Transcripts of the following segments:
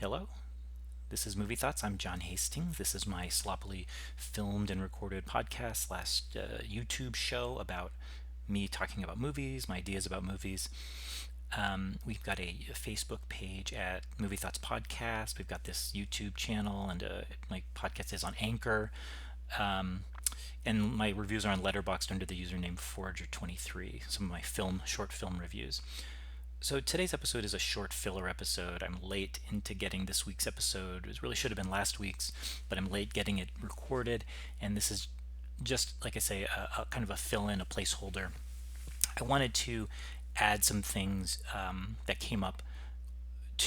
Hello, this is Movie Thoughts. I'm John Hastings. This is my sloppily filmed and recorded podcast slash YouTube show about me talking about movies, my ideas about movies. We've got a Facebook page at Movie Thoughts Podcast. We've got this YouTube channel, and my podcast is on Anchor. Um, and my reviews are on Letterboxd under the username Forager23. Some of my short film reviews. So today's episode is a short filler episode. I'm late into getting this week's episode. It really should have been last week's, but I'm late getting it recorded. And this is just, like I say, a kind of a fill-in, a placeholder. I wanted to add some things that came up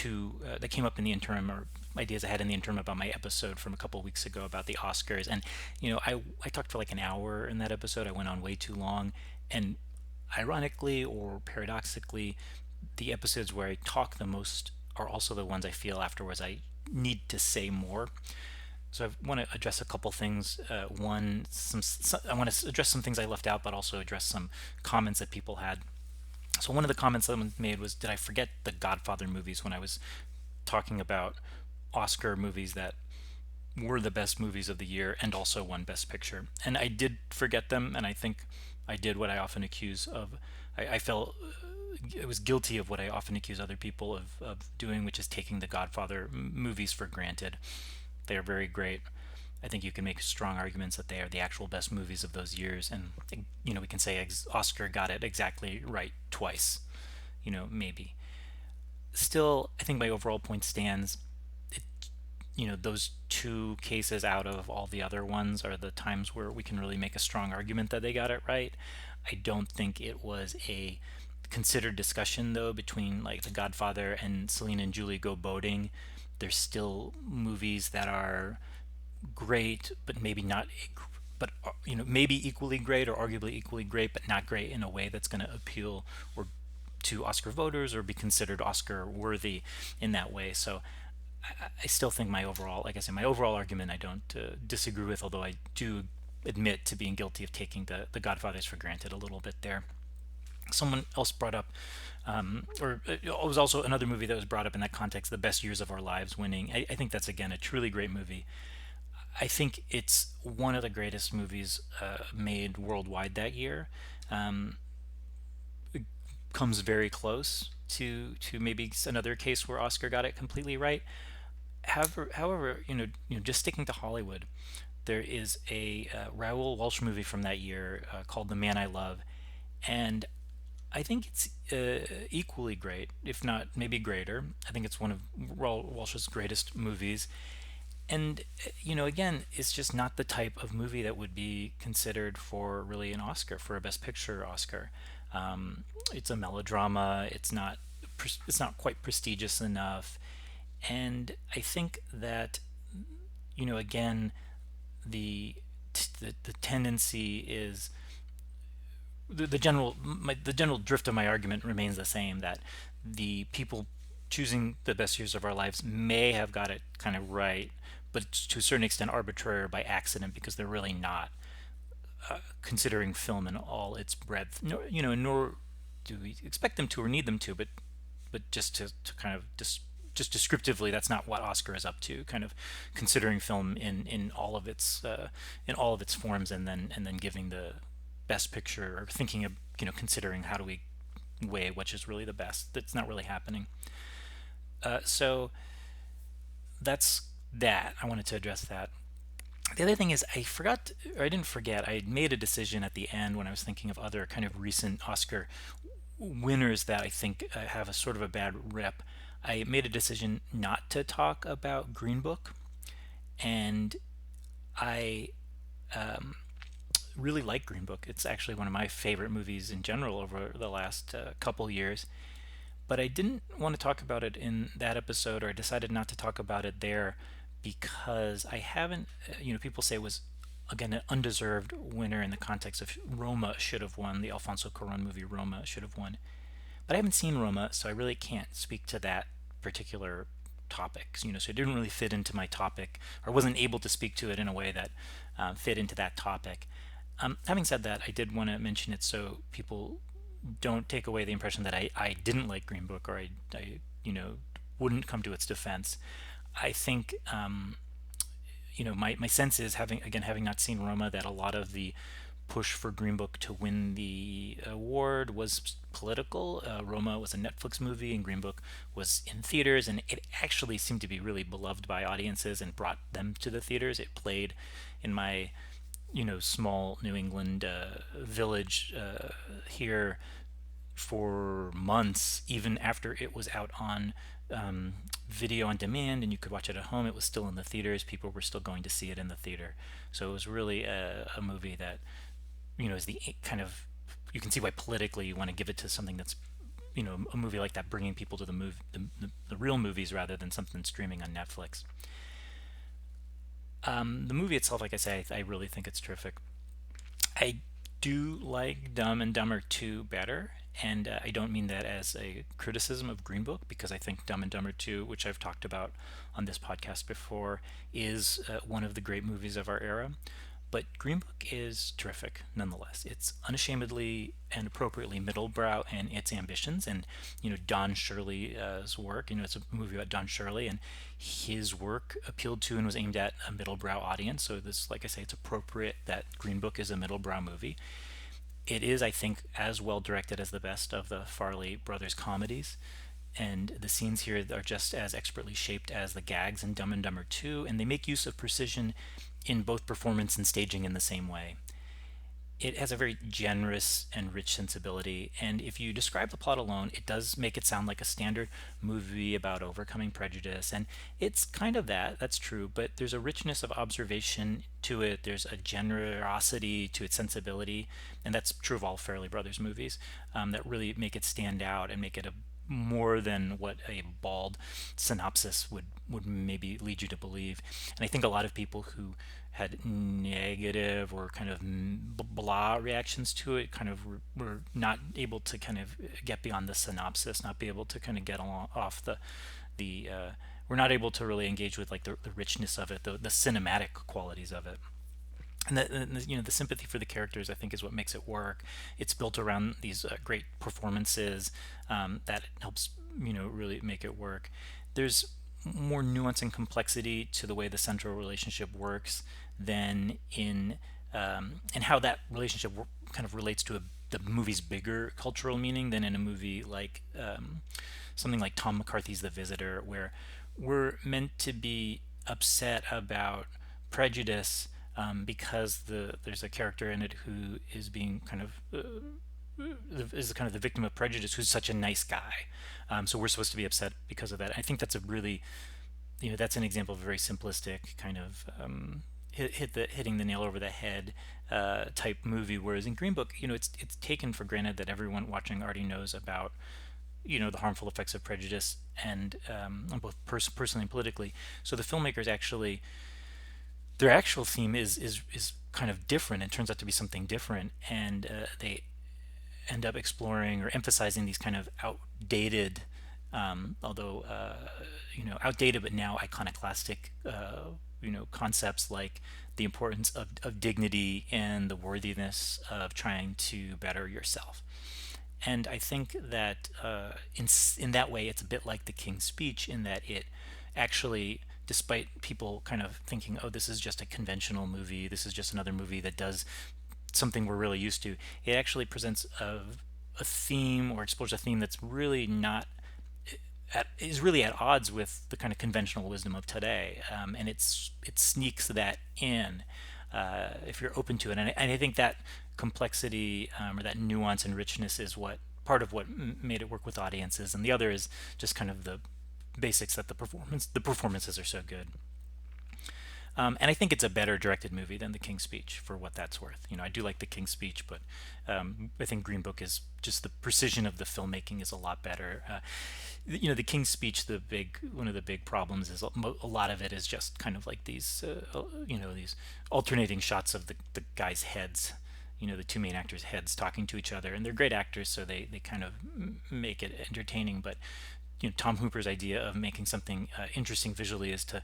in the interim, or ideas I had in the interim about my episode from a couple of weeks ago about the Oscars. And I talked for like an hour in that episode. I went on way too long, and ironically or paradoxically, the episodes where I talk the most are also the ones I feel afterwards I need to say more. So I want to address a couple things. I want to address some things I left out, but also address some comments that people had. So one of the comments someone made was, did I forget the Godfather movies when I was talking about Oscar movies that were the best movies of the year and also won Best Picture? And I did forget them, and I think I did what I often accuse of. I felt I was guilty of what I often accuse other people of doing, which is taking the Godfather movies for granted. They are very great. I think you can make strong arguments that they are the actual best movies of those years, and we can say Oscar got it exactly right twice. Maybe. Still, I think my overall point stands. It, those two cases out of all the other ones are the times where we can really make a strong argument that they got it right. I don't think it was a considered discussion though between like The Godfather and Selena and Julie Go Boating. There's still movies that are great, but maybe not, but maybe equally great or arguably equally great, but not great in a way that's going to appeal or to Oscar voters or be considered Oscar worthy in that way. So I still think my overall, like I said, my overall argument I don't disagree with, although I do admit to being guilty of taking the Godfathers for granted a little bit there. Someone else brought up, or it was also another movie that was brought up in that context, The Best Years of Our Lives winning. I think that's, again, a truly great movie. I think it's one of the greatest movies made worldwide that year. It comes very close to maybe another case where Oscar got it completely right. However, just sticking to Hollywood, there is a Raoul Walsh movie from that year called The Man I Love, and I think it's equally great, if not maybe greater. I think it's one of Raoul Walsh's greatest movies. And, again, it's just not the type of movie that would be considered for really an Oscar, for a Best Picture Oscar. It's a melodrama. It's not quite prestigious enough. And I think that, again, the tendency is the general drift of my argument remains the same, that the people choosing The Best Years of Our Lives may have got it kind of right, but it's to a certain extent arbitrary by accident, because they're really not considering film in all its breadth. Nor do we expect them to or need them to, but just to kind of just descriptively, that's not what Oscar is up to. Kind of considering film in all of its forms, and then giving the best picture, or thinking of considering how do we weigh which is really the best. That's not really happening. So that's that. I wanted to address that. The other thing is, I didn't forget, I made a decision at the end when I was thinking of other kind of recent Oscar winners that I think have a sort of a bad rep. I made a decision not to talk about Green Book, and I really like Green Book. It's actually one of my favorite movies in general over the last couple years. But I didn't want to talk about it in that episode, or I decided not to talk about it there, because I haven't, people say it was, again, an undeserved winner in the context of Roma should have won. The Alfonso Cuarón movie Roma should have won. But I haven't seen Roma, so I really can't speak to that particular topic. So it didn't really fit into my topic, or wasn't able to speak to it in a way that fit into that topic. Having said that, I did want to mention it so people don't take away the impression that I didn't like Green Book, or I wouldn't come to its defense. I think my sense is, having not seen Roma, that a lot of the push for Green Book to win the award was political. Roma was a Netflix movie, and Green Book was in theaters, and it actually seemed to be really beloved by audiences and brought them to the theaters. It played in my small New England village here for months, even after it was out on video on demand and you could watch it at home. It was still in the theaters. People were still going to see it in the theater. So it was really a movie that is the kind of, you can see why politically you want to give it to something that's a movie like that, bringing people to the real movies rather than something streaming on Netflix. The movie itself, like I say, I really think it's terrific. I do like Dumb and Dumber 2 better, and I don't mean that as a criticism of Green Book, because I think Dumb and Dumber 2, which I've talked about on this podcast before, is one of the great movies of our era. But Green Book is terrific nonetheless. It's unashamedly and appropriately middlebrow in its ambitions, and Don Shirley's work. It's a movie about Don Shirley, and his work appealed to and was aimed at a middlebrow audience. So this, like I say, it's appropriate that Green Book is a middlebrow movie. It is, I think, as well directed as the best of the Farrelly brothers comedies, and the scenes here are just as expertly shaped as the gags in Dumb and Dumber 2, and they make use of precision in both performance and staging in the same way. It has a very generous and rich sensibility, and if you describe the plot alone, it does make it sound like a standard movie about overcoming prejudice, and it's kind of that's true, but there's a richness of observation to it, there's a generosity to its sensibility, and that's true of all Fairley Brothers movies, that really make it stand out and make it a more than what a bald synopsis would maybe lead you to believe. And I think a lot of people who had negative or kind of blah reactions to it kind of were not able to kind of get beyond the synopsis, not be able to kind of get along off the we're not able to really engage with like the richness of it, the cinematic qualities of it. And the sympathy for the characters, I think, is what makes it work. It's built around these great performances, that helps really make it work. There's more nuance and complexity to the way the central relationship works than in and how that relationship kind of relates to the movie's bigger cultural meaning than in a movie like something like Tom McCarthy's The Visitor, where we're meant to be upset about prejudice, because there's a character in it who is being kind of is kind of the victim of prejudice, who's such a nice guy. So we're supposed to be upset because of that. I think that's a really, that's an example of a very simplistic kind of hitting the nail over the head type movie. Whereas in Green Book, it's taken for granted that everyone watching already knows about the harmful effects of prejudice, and on both personally and politically. So the filmmakers actually, their actual theme is kind of different. It turns out to be something different, and they end up exploring or emphasizing these kind of outdated, although outdated but now iconoclastic, concepts like the importance of dignity and the worthiness of trying to better yourself. And I think that in that way, it's a bit like the King's Speech, in that it actually, despite people kind of thinking, oh, this is just a conventional movie, this is just another movie that does something we're really used to, it actually presents a theme, or explores a theme that's really not is really at odds with the kind of conventional wisdom of today, and it sneaks that in, if you're open to it. And I think that complexity, or that nuance and richness, is what part of what made it work with audiences, and the other is just kind of the basics, that the performances are so good. And I think it's a better directed movie than The King's Speech, for what that's worth. I do like The King's Speech, but I think Green Book is just, the precision of the filmmaking is a lot better. The King's Speech, one of the big problems is a lot of it is just kind of like these these alternating shots of the guys' heads. The two main actors' heads talking to each other, and they're great actors, so they kind of make it entertaining. But Tom Hooper's idea of making something interesting visually is to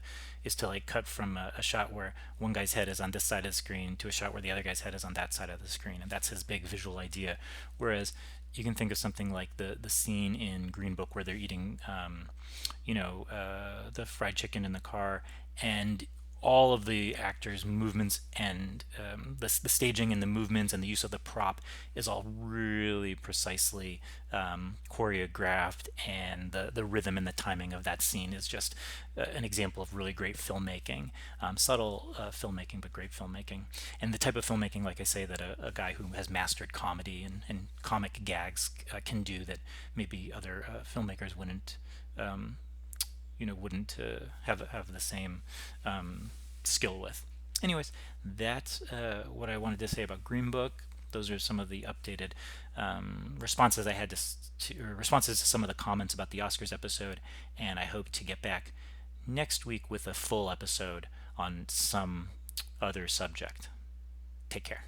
like cut from a shot where one guy's head is on this side of the screen to a shot where the other guy's head is on that side of the screen, and that's his big visual idea. Whereas You can think of something like the scene in Green Book where they're eating, the fried chicken in the car, and all of the actors' movements and the staging and the movements and the use of the prop is all really precisely choreographed, and the rhythm and the timing of that scene is just an example of really great filmmaking, subtle filmmaking, but great filmmaking. And the type of filmmaking, like I say, that a guy who has mastered comedy and comic gags can do that maybe other filmmakers wouldn't have the same skill with. Anyways, that's what I wanted to say about Green Book. Those are some of the updated responses I had or responses to some of the comments about the Oscars episode, and I hope to get back next week with a full episode on some other subject. Take care.